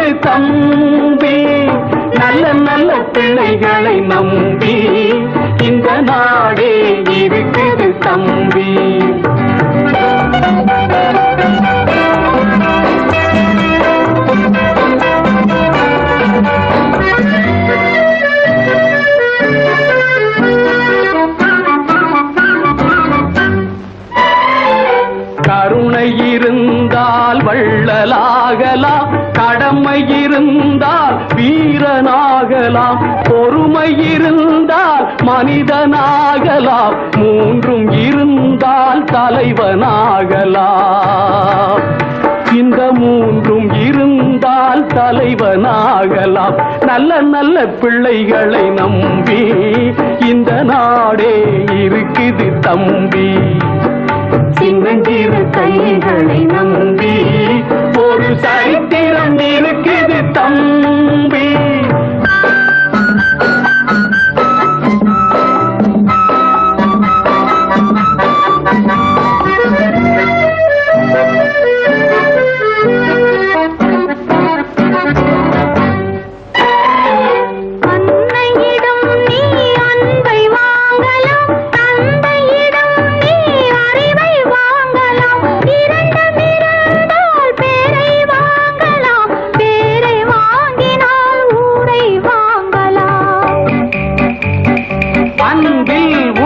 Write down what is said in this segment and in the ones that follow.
இருக்குது தம்பி, நல்ல நல்ல பிள்ளைகளை நம்பி இந்த நாடே இருக்குது தம்பி. கருணை இருந்தால் வள்ளலாகலாம், கடமை இருந்தால் வீரனாகலாம், பொறுமை இருந்தால் மனிதனாகலாம், மூன்றும் இருந்தால் தலைவனாகலாம். இந்த மூன்றும் இருந்தால் தலைவனாகலாம். நல்ல நல்ல பிள்ளைகளை நம்பி இந்த நாடே இருக்குது தம்பி. சின்னஞ்சிறு கைகளை நம்பி ஒரு சரித்திரம் இருக்குது தம்பி.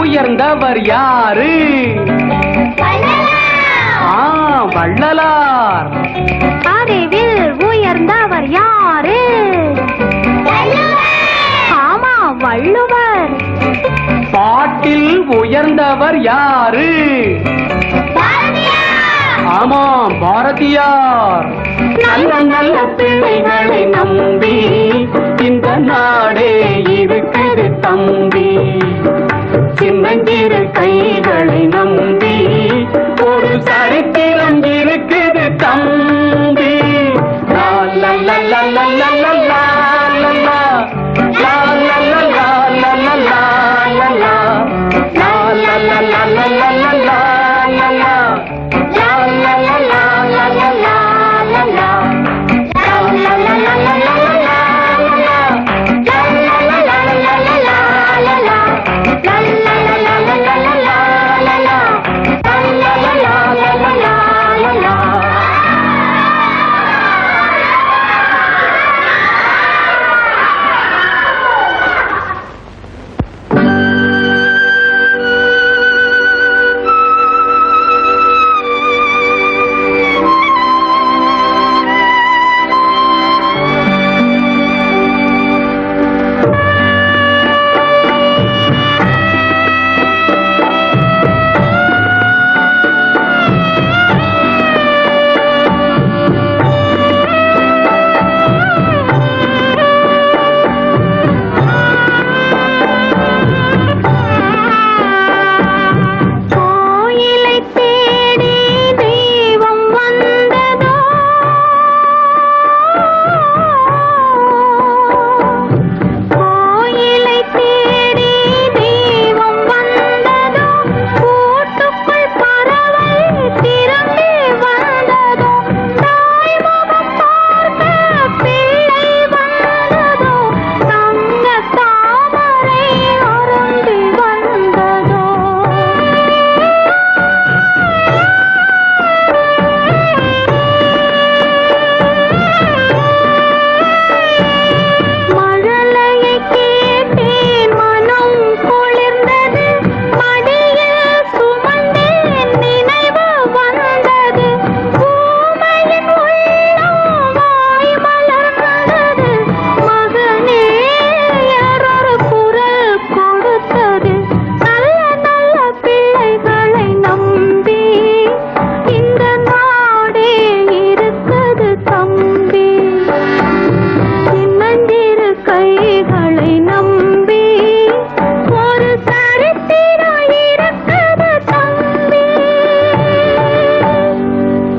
உயர்ந்தவர் யாரு? வள்ளலார். அறிவில் உயர்ந்தவர் யாரு? ஆமா, வள்ளுவர். பாட்டில் உயர்ந்தவர் யாரு? ஆமா, பாரதியார். நல்ல நல்ல பிள்ளைகளை நம்பி இந்த நாடே இருக்குது தம்பி. சின்னஞ்சிறு